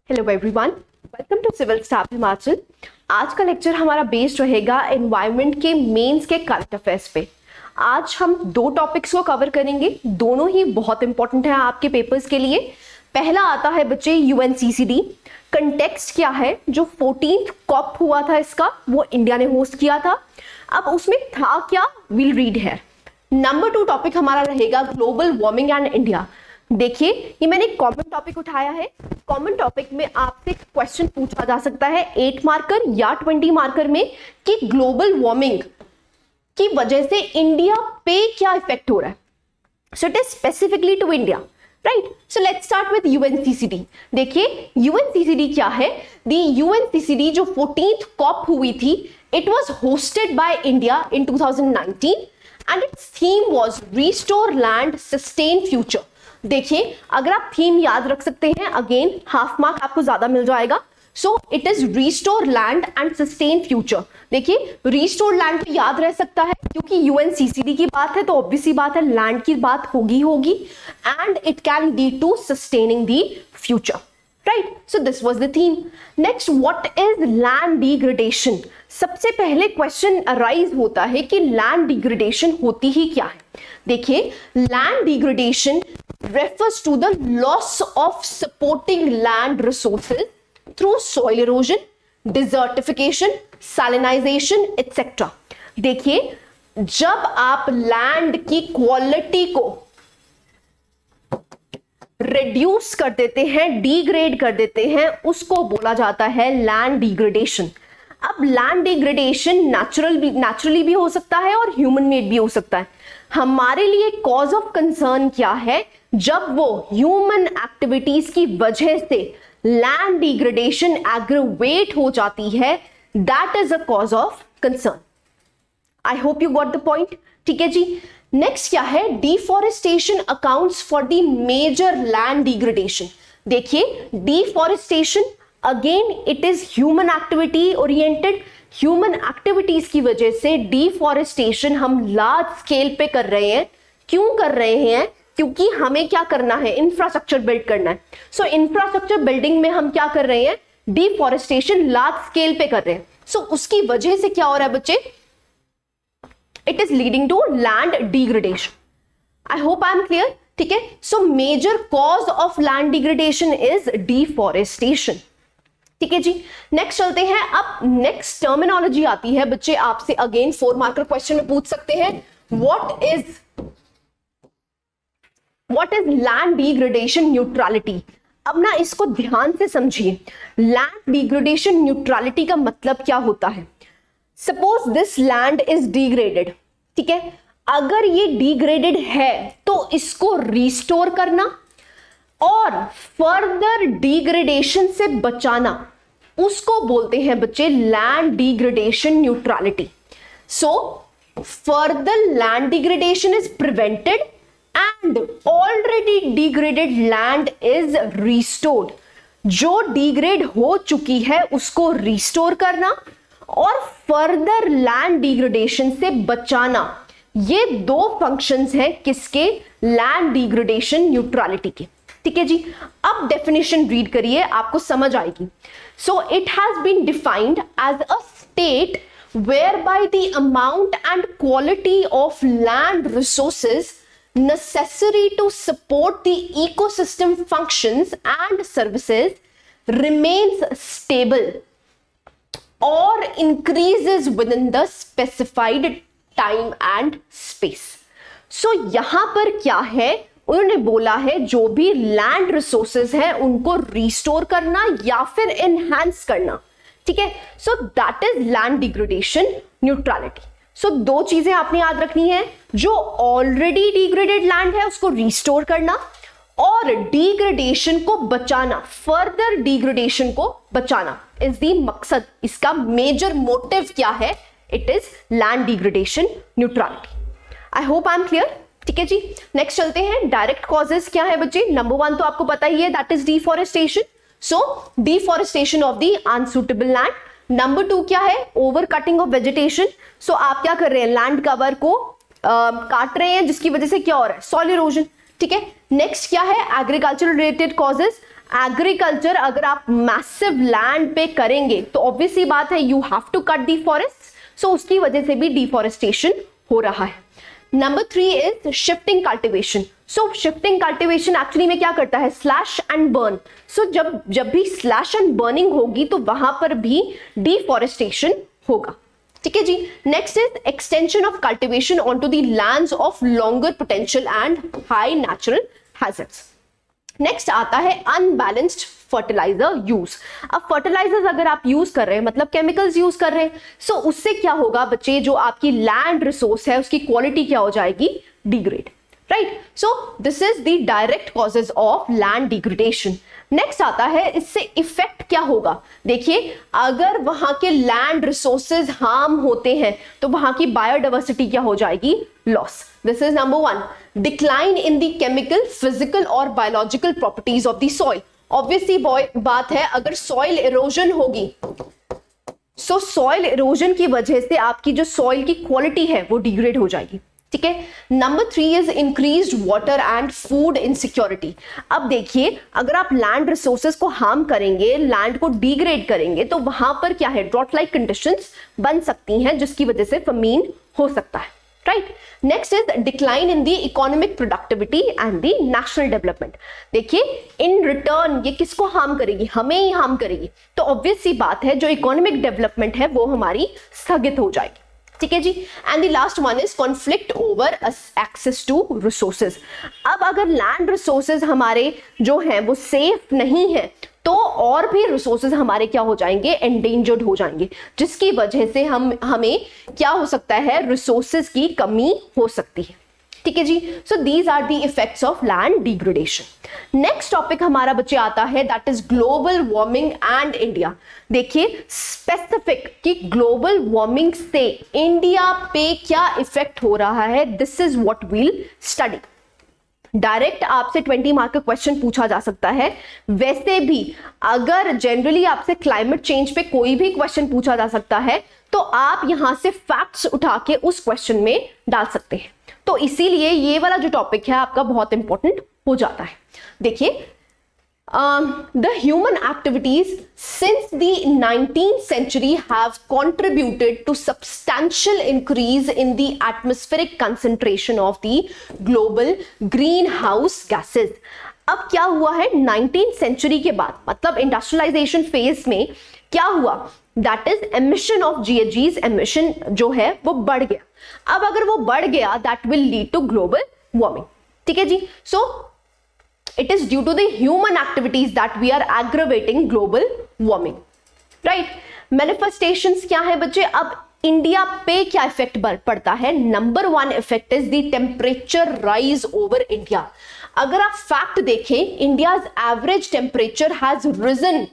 Hello everyone, welcome to civil staff Himachal. आज का lecture हमारा बेस्ड रहेगा एनवायरनमेंट के मेंस के करंट अफेयर्स पे। आज हम दो टॉपिक्स को कवर करेंगे, दोनों ही बहुत इंपॉर्टेंट है आपके पेपर्स के लिए। पहला आता है बच्चे यूएनसीसीडी। कंटेक्स्ट क्या है, जो 14th कॉप हुआ था इसका, वो इंडिया ने होस्ट किया था। अब उसमें था क्या, विल रीड है। नंबर 2 टॉपिक हमारा रहेगा ग्लोबल वार्मिंग एंड इंडिया। देखिए, ये मैंने कॉमन टॉपिक उठाया है। कॉमन टॉपिक में आपसे क्वेश्चन पूछा जा सकता है 8 मार्कर या 20 मार्कर में कि ग्लोबल वार्मिंग की वजह से इंडिया पे क्या इफेक्ट हो रहा है। So it is specifically to India, right. So let's start with UNCCD. देखिए, यूएनसीसीडी क्या है। दी यूएनसीसीडी जो 14th कॉप हुई थी, it was hosted by India in 2019 and its theme was restore land sustain future. देखिए, अगर आप theme याद रख सकते हैं, अगेन हाफ मार्क आपको ज्यादा मिल जाएगा। सो it is restore land and sustain future. देखिए, रिस्टोर लैंड तो याद रह सकता है क्योंकि यूएनसीसीडी की बात है, तो ऑब्वियसली बात है लैंड की बात होगी and it can lead to sustaining the future, right. So this was the theme. Next, what is land degradation. सबसे पहले क्वेश्चन अराइज होता है कि लैंड डिग्रेडेशन होती ही क्या है। देखिए, land degradation refers to the loss of supporting land resources through soil erosion, desertification, salinization, etc. देखिए, जब आप लैंड की क्वालिटी को रिड्यूस कर देते हैं, डिग्रेड कर देते हैं, उसको बोला जाता है लैंड डिग्रेडेशन। अब लैंड डिग्रेडेशन नेचुरली भी हो सकता है और ह्यूमन मेड भी हो सकता है। हमारे लिए कॉज ऑफ कंसर्न क्या है, जब वो ह्यूमन एक्टिविटीज की वजह से लैंड डिग्रेडेशन एग्रवेट हो जाती है, that is a cause of concern. I hope you got the point, ठीक है जी। नेक्स्ट क्या है, deforestation accounts for the major land degradation. देखिए, deforestation again it is human activity oriented. Human activities की वजह से डिफॉरेस्टेशन हम लार्ज स्केल पे कर रहे हैं। क्यों कर रहे हैं, क्योंकि हमें क्या करना है, इंफ्रास्ट्रक्चर बिल्ड करना है। सो इंफ्रास्ट्रक्चर बिल्डिंग में हम क्या कर रहे हैं, डिफॉरेस्टेशन लार्ज स्केल पे कर रहे हैं। सो उसकी वजह से क्या हो रहा है बच्चे, it is leading to land degradation. I hope I am clear, ठीक है। So major cause of land degradation is deforestation, ठीक है जी। नेक्स्ट चलते हैं। अब नेक्स्ट टर्मिनोलॉजी आती है बच्चे, आपसे अगेन 4 मार्कर क्वेश्चन में पूछ सकते हैं, what is land degradation neutrality. अब ना इसको ध्यान से समझिए। लैंड डिग्रेडेशन न्यूट्रलिटी का मतलब क्या होता है। Suppose this land is degraded, ठीक है। अगर ये डिग्रेडेड है तो इसको रिस्टोर करना और फर्दर डिग्रेडेशन से बचाना, उसको बोलते हैं बच्चे land degradation neutrality. So further land degradation is prevented and already degraded land is restored. जो डिग्रेड हो चुकी है उसको रिस्टोर करना और फर्दर लैंड डिग्रेडेशन से बचाना, ये 2 फंक्शंस हैं किसके, लैंड डिग्रेडेशन न्यूट्रलिटी के, ठीक है जी। अब डेफिनेशन रीड करिए, आपको समझ आएगी। So it has been defined as a state whereby the amount and quality of land resources necessary to support the ecosystem functions and services remains stable or increases within the specified time and space. So यहां पर क्या है, उन्होंने बोला है जो भी land resources है उनको रिस्टोर करना या फिर एनहांस करना, ठीक है। So that is land degradation neutrality. So 2 चीजें आपने याद रखनी है, जो ऑलरेडी डिग्रेडेड लैंड है उसको रिस्टोर करना और डिग्रेडेशन को बचाना, फर्दर डिग्रेडेशन को बचाना इज द मकसद। इसका मेजर मोटिव क्या है, it is land degradation neutrality. I hope I am clear, ठीक है जी। नेक्स्ट चलते हैं, डायरेक्ट कॉजेस क्या है बच्चे। नंबर 1 तो आपको पता ही है, that is deforestation. So deforestation of the unsuitable land. Number 2 क्या है, ओवर कटिंग ऑफ वेजिटेशन। सो आप क्या कर रहे हैं, लैंड कवर को काट रहे हैं, जिसकी वजह से क्या हो रहा है, सॉइल इरोजन, ठीक है। नेक्स्ट क्या है, एग्रीकल्चर रिलेटेड कॉजेस। एग्रीकल्चर अगर आप मैसिव लैंड पे करेंगे तो ऑब्वियसली बात है you have to cut the forest, so उसकी वजह से भी डिफॉरेस्टेशन हो रहा है। Number 3 is shifting cultivation. So shifting cultivation actually में क्या करता है, स्लैश एंड बर्न। सो जब भी स्लैश एंड बर्निंग होगी तो वहां पर भी डिफॉरेस्टेशन होगा। ठीक है जी। Next is extension of cultivation onto the lands of longer potential and high natural hazards. Next आता है अनबैलेंस्ड फर्टिलाइजर यूज। अब फर्टिलाइजर्स अगर आप यूज कर रहे हैं मतलब केमिकल्स यूज कर रहे हैं, सो उससे क्या होगा बच्चे, जो आपकी लैंड रिसोर्स है उसकी क्वालिटी क्या हो जाएगी, degrade, right. So this is the direct causes of land degradation. Next आता है इससे इफेक्ट क्या होगा। देखिए अगर वहां के लैंड रिसोर्सेज हार्म होते हैं तो वहां की बायोडाइवर्सिटी क्या हो जाएगी, loss. This is number 1, decline in the chemical, physical और biological properties of the soil. Obviously बात है अगर सॉइल इरोजन होगी, सो सॉइल इरोजन की वजह से आपकी जो सॉइल की क्वालिटी है वो डिग्रेड हो जाएगी। ठीक है। Number 3 is increased water and food insecurity. अब देखिए अगर आप लैंड रिसोर्सेज को हार्म करेंगे, लैंड को डिग्रेड करेंगे तो वहां पर क्या है, ड्रॉट लाइक कंडीशंस बन सकती हैं जिसकी वजह से फमीन हो सकता है, right. Next is decline in the economic productivity and the national development. देखिए इन रिटर्न ये किसको हार्म करेगी, हमें ही हार्म करेगी। तो ऑब्वियस सी बात है जो इकोनॉमिक डेवलपमेंट है वो हमारी स्थगित हो जाएगी। ठीक है जी। And the last one is conflict over access to resources. अब अगर लैंड रिसोर्सेज हमारे जो हैं वो सेफ नहीं है तो और भी रिसोर्सेज हमारे क्या हो जाएंगे, एंडेंजर्ड हो जाएंगे, जिसकी वजह से हमें क्या हो सकता है, रिसोर्सेज की कमी हो सकती है। ठीक है जी। So these are the effects of land degradation. Next topic हमारा बच्चे आता है that is global warming and India. देखिए स्पेसिफिक कि ग्लोबल वार्मिंग से इंडिया पे क्या इफेक्ट हो रहा है, this is what we'll study. Direct आपसे 20 मार्क का क्वेश्चन पूछा जा सकता है। वैसे भी अगर जनरली आपसे क्लाइमेट चेंज पे कोई भी क्वेश्चन पूछा जा सकता है तो आप यहां से फैक्ट्स उठा के उस क्वेश्चन में डाल सकते हैं। तो इसीलिए ये वाला जो टॉपिक है आपका बहुत इंपॉर्टेंट हो जाता है। देखिए the human activities since the 19th century have contributed to substantial increase in the atmospheric concentration of the global greenhouse gases। अब क्या हुआ है 19th century के बाद, मतलब इंडस्ट्रियलाइजेशन फेज में क्या हुआ, that is emission of GHGs, emission जो है वो बढ़ गया। अब अगर वो बढ़ गया that will lead to global warming. ठीक है जी। सो it is due to the human activities that we are aggravating global warming, right। manifestations क्या है बच्चे, अब इंडिया पे क्या इफेक्ट पड़ता है। Number 1 effect is the temperature rise over India. अगर आप फैक्ट देखें, India's average temperature has risen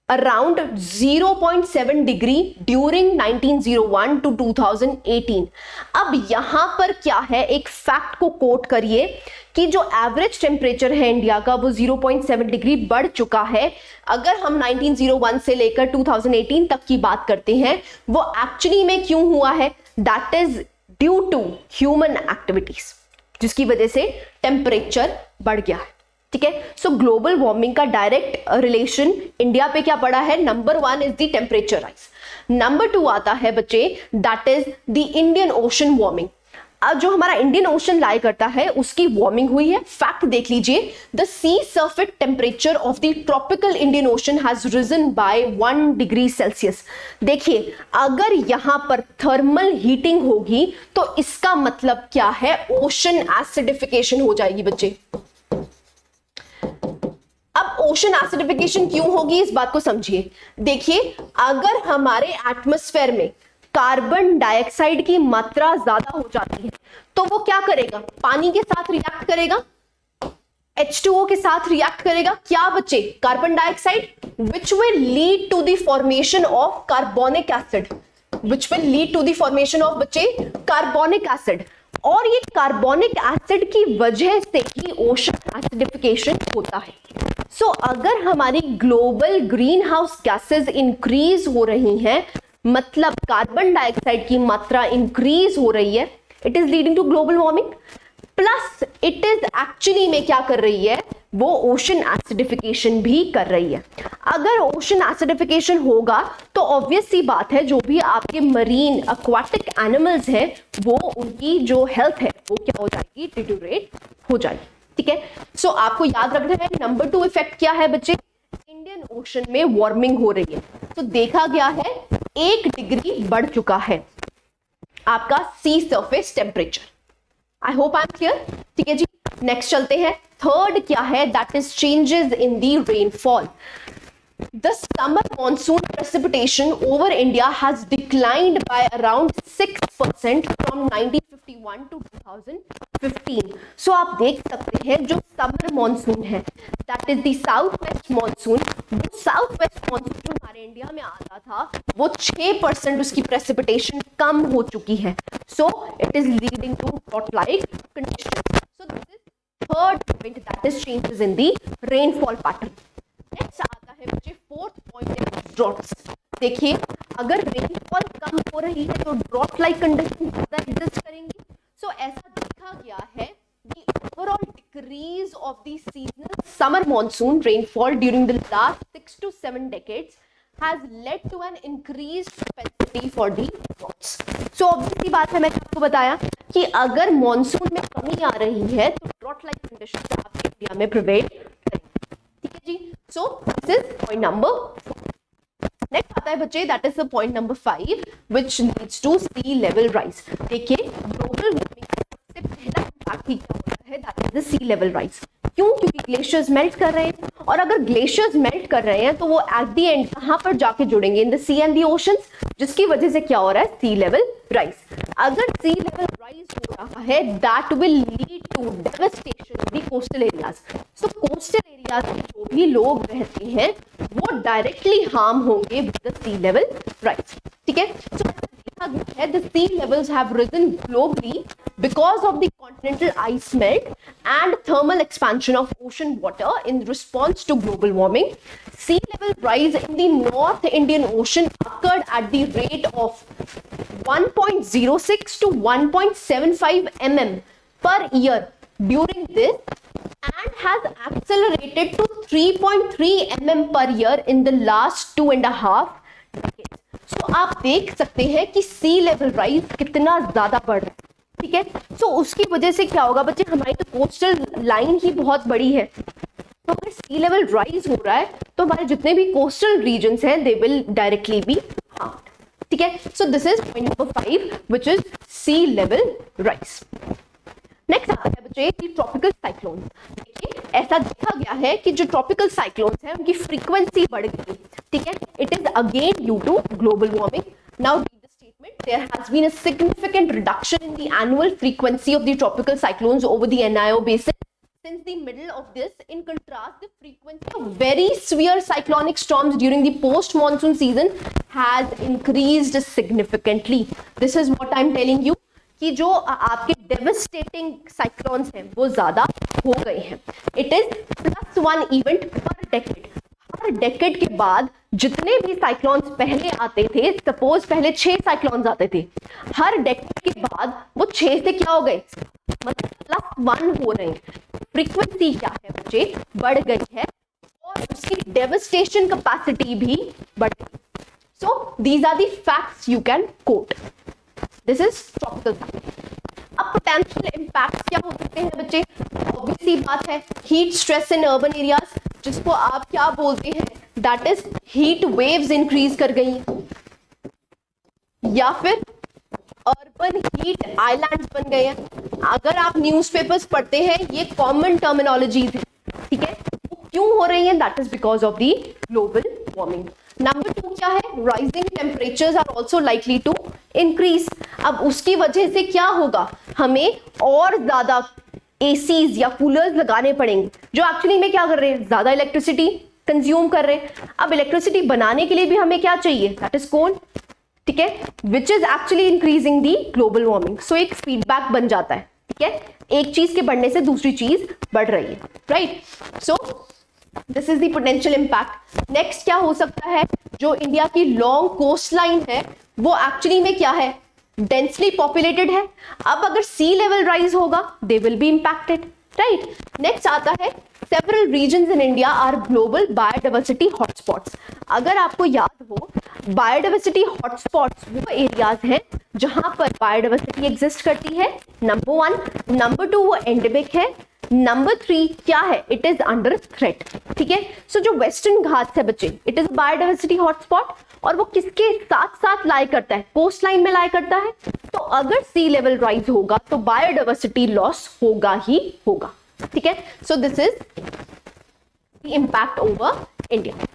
around 0.7 degree during 1901 to 2018। अब यहां पर क्या है, एक फैक्ट को कोट करिए कि जो एवरेज टेम्परेचर है इंडिया का वो 0.7 डिग्री बढ़ चुका है। अगर हम 1901 से लेकर 2018 तक की बात करते हैं, वो एक्चुअली में क्यों हुआ है, that is due to human activities, जिसकी वजह से टेम्परेचर बढ़ गया है। ठीक है। सो ग्लोबल वार्मिंग का डायरेक्ट रिलेशन इंडिया पे क्या पड़ा है, number 1 is the temperature rise. Number 2 आता है बच्चे that is the Indian ocean warming. अब जो हमारा इंडियन ओशन लाई करता है उसकी वार्मिंग हुई है। फैक्ट देख लीजिए, the sea surface temperature of the tropical Indian ocean has risen by 1 degree Celsius. देखिए अगर यहां पर थर्मल हीटिंग होगी तो इसका मतलब क्या है, ओशन एसिडिफिकेशन हो जाएगी बच्चे। अब ओशन एसिडिफिकेशन क्यों होगी इस बात को समझिए। देखिए अगर हमारे एटमॉस्फेयर में कार्बन डाइऑक्साइड की मात्रा ज्यादा हो जाती है तो वो क्या करेगा, पानी के साथ रिएक्ट करेगा, H2O के साथ रिएक्ट करेगा। क्या बच्चे, carbon dioxide, which will lead to the formation of carbonic acid, which will lead to the formation of बच्चे कार्बोनिक एसिड। और ये कार्बोनिक एसिड की वजह से ही ओशन एसिडिफिकेशन होता है। सो अगर हमारी global green house gases increase हो रही हैं, मतलब कार्बन डाइऑक्साइड की मात्रा इंक्रीज हो रही है, it is leading to global warming. Plus it is actually में क्या कर रही है, वो ओशन एसिडिफिकेशन भी कर रही है। अगर ओशन एसिडिफिकेशन होगा तो ऑब्वियस सी बात है जो भी आपके मरीन एक्वाटिक एनिमल्स हैं वो उनकी जो हेल्थ है वो क्या हो जाएगी, डिटोरेट हो जाएगी। ठीक है, सो आपको याद रखना है नंबर 2 इफेक्ट क्या है बच्चे, इंडियन ओशन में वार्मिंग हो रही है। तो देखा गया है 1 डिग्री बढ़ चुका है आपका sea surface temperature. I hope I am clear. ठीक है जी, नेक्स्ट चलते हैं। थर्ड क्या है, that is changes in the rainfall. The summer monsoon precipitation over India has declined by around 6% from 1951 to 2015. So आप देख सकते हैं जो summer monsoon है, that is the south west monsoon, वो south west monsoon जो हमारे इंडिया में आता था वो 6% उसकी precipitation कम हो चुकी है। So it is leading to drought-like conditions. So this is third point, that is changes in the rainfall pattern. Next आता है मुझे फोर्थ पॉइंट, ड्रॉट्स। देखिए अगर रेनफॉल कम हो रही है तो ड्रॉट लाइक कंडीशन ज्यादा एग्जिस्ट करेंगी। सो ऐसा देखा गया है the overall decrease of the seasonal summer monsoon rainfall during the last 6 to 7 decades has led to an increased propensity for the droughts. So obviously बात है, मैंने आपको बताया कि अगर मॉनसून में कमी आ रही है तो ड्रॉट लाइक कंडीशन आपके इंडिया में प्रिवेल करेंगे। ठीक है जी, so this is point number 4। Next आता है बच्चे, that is the point number 5 which leads to sea level rise. देखिए ग्लोबल वार्मिंग का सबसे पहला इम्पैक्ट ही क्या होता है, that is the sea level rise. क्यों, क्योंकि ग्लेशियर्स मेल्ट कर रहे हैं, और अगर ग्लेशियर्स मेल्ट कर रहे हैं तो वो एट द एंड कहां पर जाके जुड़ेंगे, in the sea and the oceans, जिसकी वजह से क्या हो रहा है, सी लेवल राइज। अगर सी लेवल राइज हो रहा है that will lead to devastation in the coastal areas. So coastal areas में जो भी लोग रहते हैं वो डायरेक्टली हार्म होंगे with the sea level rise. ठीक है, सो देखा गया है the sea levels have risen globally because of the continental ice melt and thermal expansion of ocean water in response to global warming. Sea level rise in the North Indian Ocean occurred at the rate of 1.06 to 1.75 mm per year during this and has accelerated to 3.3 mm per year in the last 2.5 decades. So आप देख सकते हैं कि sea level rise कितना ज्यादा बढ़ रहा है। ठीक है, सो उसकी वजह से क्या होगा बच्चे, हमारी तो कोस्टल लाइन ही बहुत बड़ी है, तो अगर सी लेवल राइज हो रहा है तो हमारे जितने भी कोस्टल रीजन्स हैं they will directly be harmed. ठीक है, so this is point number 5 which is sea level rise. Next आता है बच्चे कि ट्रॉपिकल साइक्लोन। देखिए ऐसा देखा गया है कि जो ट्रॉपिकल साइक्लोन्स हैं उनकी फ्रीक्वेंसी बढ़ गई। ठीक है, it is again due to global warming. Now there has been a significant reduction in the annual frequency of the tropical cyclones over the NIO basin since the middle of this. In contrast, the frequency of very severe cyclonic storms during the post-monsoon season has increased significantly. This is what I'm telling you कि जो आपके devastating cyclones हैं वो ज़्यादा हो गए हैं। It is +1 event per decade. Her decade के बाद जितने भी साइक्लोन्स पहले आते थे, सपोज पहले 6 साइक्लोन्स आते थे, हर डेकेड के बाद वो 6 से क्या हो गए, मतलब +1 हो रहे हैं। फ्रीक्वेंसी क्या है बच्चे, बढ़ गई है और उसकी डेवास्टेशन कैपेसिटी भी बढ़ गई। So these are the facts you can quote. This is tropical cyclone. अब पोटेंशियल इंपैक्ट क्या हो सकते हैं बच्चे, ऑब्वियस सी बात है, heat stress in urban areas, जिसको आप क्या बोलते हैं, that is heat waves increase कर गई, या फिर अर्बन हीट आइलैंड्स बन गए हैं। अगर आप न्यूज़पेपर्स पढ़ते हैं ये कॉमन टर्मिनोलॉजीज है। ठीक है, वो क्यों हो रही है, that is because of the global warming. Number 2 क्या है, rising temperatures are also likely to increase. अब उसकी वजह से क्या होगा, हमें और ज्यादा एसीज या कूलर्स लगाने पड़ेंगे जो एक्चुअली में क्या कर रहे हैं, ज्यादा इलेक्ट्रिसिटी कंज्यूम कर रहे हैं। अब इलेक्ट्रिसिटी बनाने के लिए भी हमें क्या चाहिए, दैट इज कोल। ठीक है, which is actually increasing the global warming. So एक फीडबैक बन जाता है। ठीक है, एक चीज के बढ़ने से दूसरी चीज बढ़ रही है, right. So this is the potential impact. Next क्या हो सकता है, जो इंडिया की लॉन्ग कोस्ट लाइन है वो एक्चुअली में क्या है, डेंसली पॉपुलेटेड है। अब अगर सी लेवल राइज होगा they will be impacted, right. Next आता है several regions in India are global biodiversity hotspots. अगर आपको याद हो बायोडाइवर्सिटी हॉटस्पॉट्स वो एरियाज हैं जहां पर बायोडाइवर्सिटी एग्जिस्ट करती है, नंबर 1। नंबर 2 वो एंडेमिक है। नंबर 3 क्या है, इट इज अंडर थ्रेट, ठीक है। सो जो वेस्टर्न घाट्स है बच्चे, इट इज बायोडाइवर्सिटी हॉटस्पॉट और वो किसके साथ साथ लाई करता है, कोस्ट लाइन में लाई करता है। तो अगर सी लेवल राइज होगा तो बायोडाइवर्सिटी लॉस होगा ही होगा, ठीक है। So this is the impact over India.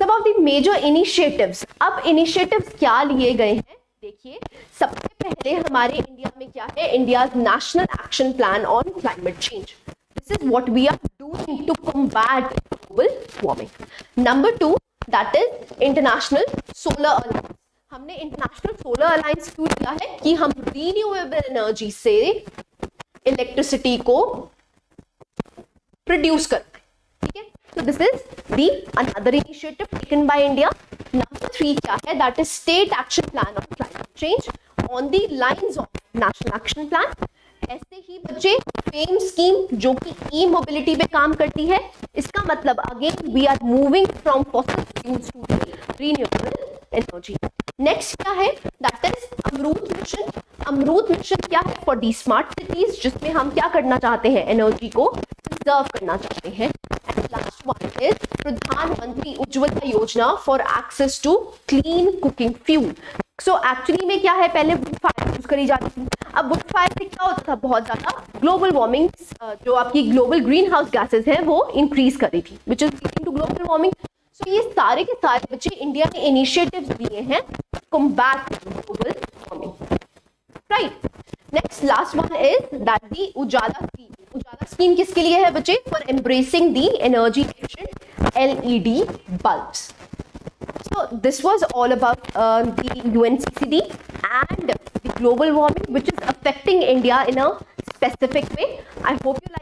सब ऑफ द मेजर इनिशिएटिव्स, अब इनिशिएटिव्स क्या लिए गए हैं देखिए। सबसे पहले हमारे इंडिया में क्या है, India's national action plan on climate change. This is what we are doing to combat global warming. Number 2 that is international solar alliance. हमने इंटरनेशनल सोलर अलायंस क्यों किया है कि हम रीन्यूएबल एनर्जी से इलेक्ट्रिसिटी को प्रोड्यूस करते हैं, ठीक है। So this is the another initiative taken by India. Number 3 क्या है, that is state action plan on climate change on the lines of national action plan. ऐसे ही बच्चे FAME स्कीम जो कि ई मोबिलिटी पे काम करती है, इसका मतलब again we are moving from fossil fuels to renewable energy. Next क्या है, that is AMRUT mission. AMRUT mission क्या है, फॉर दी स्मार्ट सिटीज, जिसमें हम क्या करना चाहते हैं, एनर्जी को प्रिजर्व करना चाहते हैं। Last one is Pradhan Mantri Ujjwala Yojana for access to clean cooking fuel. So actually में क्या है, पहले वुड फायर यूज करी जाती थी। अब वुड फायर से क्या होता था, बहुत ज्यादा ग्लोबल वार्मिंग, जो आपकी ग्लोबल ग्रीन हाउस गैसेज हैं वो इंक्रीज कर रही थी, which is leading to global warming. So ये सारे के सारे बच्चे इंडिया ने इनिशिएटिव्स लिए हैं combat global warming, right. Next last one is that the UJALA scheme. UJALA scheme किसके लिए है बच्चे, for embracing the energy efficient LED bulbs. So this was all about the UNCCD and the global warming which is affecting India in a specific way. I hope you like